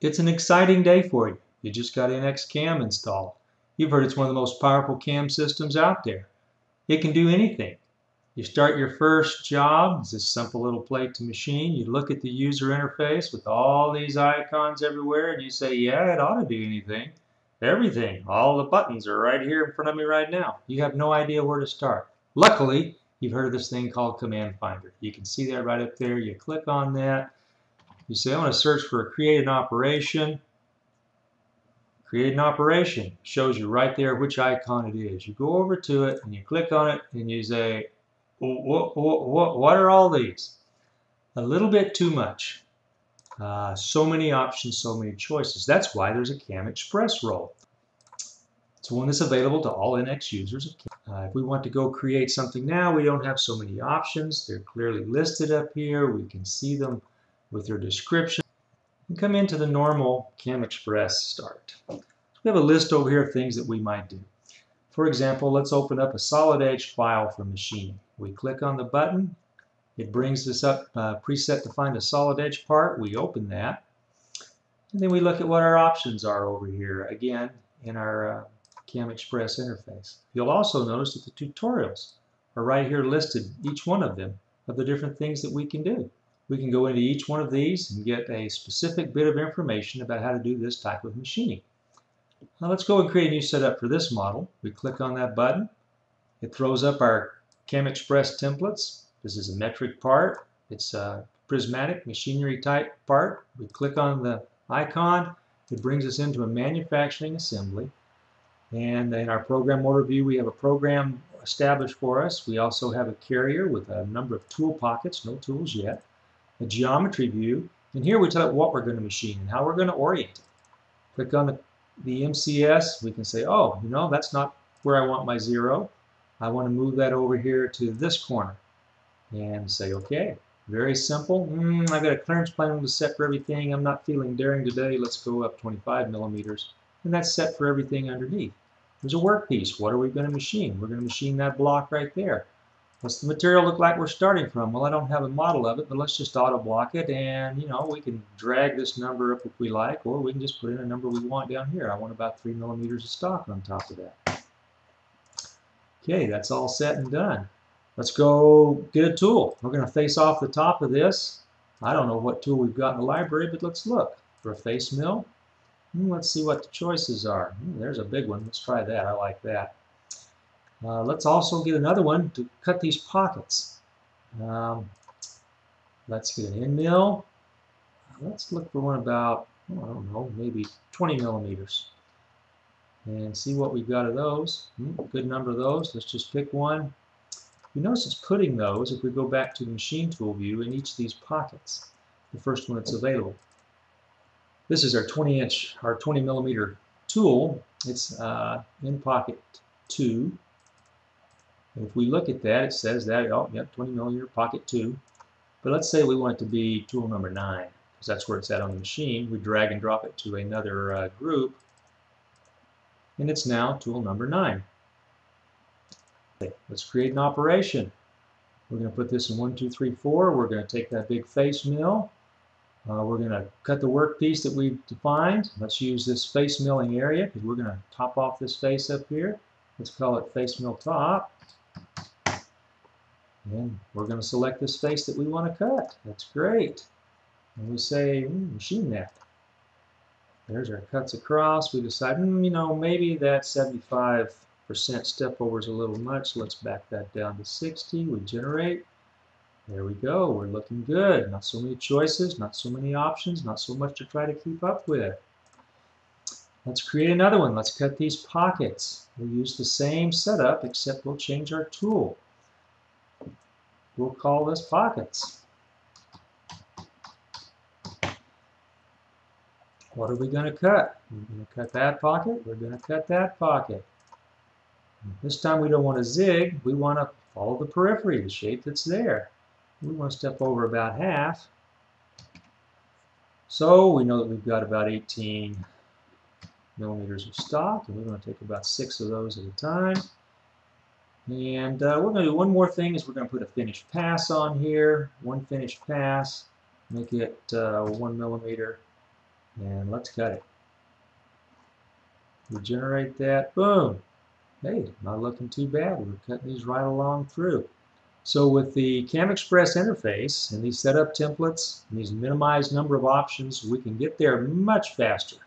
It's an exciting day for you. You just got NX Cam installed. You've heard it's one of the most powerful cam systems out there. It can do anything. You start your first job, it's this simple little plate to machine. You look at the user interface with all these icons everywhere and you say, yeah, it ought to do anything. Everything, all the buttons are right here in front of me right now. You have no idea where to start. Luckily, you've heard of this thing called Command Finder. You can see that right up there. You click on that. You say, I want to search for create an operation. Create an operation. Shows you right there which icon it is. You go over to it and you click on it and you say, what are all these? A little bit too much. So many options, so many choices. That's why there's a CAM Express role. It's one that's available to all NX users. If we want to go create something now, we don't have so many options. They're clearly listed up here. We can see them with their description. And come into the normal CAM Express start. We have a list over here of things that we might do. For example, let's open up a solid edge file for machining. We click on the button. It brings us up preset to find a solid edge part. We open that. And then we look at what our options are over here, again, in our CAM Express interface. You'll also notice that the tutorials are right here listed, each one of them, of the different things that we can do. We can go into each one of these and get a specific bit of information about how to do this type of machining. Now let's go and create a new setup for this model. We click on that button. It throws up our CAM Express templates. This is a metric part. It's a prismatic machinery type part. We click on the icon. It brings us into a manufacturing assembly. And in our program overview, we have a program established for us. We also have a carrier with a number of tool pockets, no tools yet, a geometry view, and here we tell it what we're going to machine and how we're going to orient it. Click on the MCS. We can say, oh, you know, that's not where I want my zero. I want to move that over here to this corner. And say, okay, very simple. I've got a clearance plan to set for everything. I'm not feeling daring today. Let's go up 25 millimeters. And that's set for everything underneath. There's a workpiece. What are we going to machine? We're going to machine that block right there. What's the material look like we're starting from? Well, I don't have a model of it, but let's just auto block it, and you know, we can drag this number up if we like, or we can just put in a number we want down here. I want about 3 millimeters of stock on top of that. Okay, that's all set and done. Let's go get a tool. We're going to face off the top of this. I don't know what tool we've got in the library, but let's look for a face mill. Let's see what the choices are. There's a big one. Let's try that. I like that. Let's also get another one to cut these pockets. Let's get an end mill. Let's look for one about, I don't know, maybe 20 millimeters. And see what we've got of those. Good number of those. Let's just pick one. You notice it's putting those, if we go back to the machine tool view, in each of these pockets. The first one that's available. This is our 20 millimeter tool. It's in pocket 2. And if we look at that, it says that, oh, yeah, 20 millimeter pocket 2. But let's say we want it to be tool number 9, because that's where it's at on the machine. We drag and drop it to another group, and it's now tool number 9. Okay, let's create an operation. We're going to put this in 1, 2, 3, 4. We're going to take that big face mill. We're going to cut the workpiece that we've defined. Let's use this face milling area, because we're going to top off this face up here. Let's call it face mill top. And we're going to select this face that we want to cut. That's great. And we say, machine that. There's our cuts across. We decide, you know, maybe that 75% step over is a little much. Let's back that down to 60. We generate. There we go. We're looking good. Not so many choices, not so many options, not so much to try to keep up with. Let's create another one. Let's cut these pockets. We'll use the same setup, except we'll change our tool. We'll call this pockets. What are we going to cut? We're going to cut that pocket. We're going to cut that pocket. And this time we don't want to zig. We want to follow the periphery, the shape that's there. We want to step over about half. So we know that we've got about 18 millimeters of stock, and we're going to take about 6 of those at a time. And we're going to do one more thing, is we're going to put a finished pass on here. One finished pass, make it 1 millimeter. And let's cut it. We generate that, boom. Hey, not looking too bad. We're cutting these right along through. So with the CamExpress interface and these setup templates and these minimized number of options, we can get there much faster.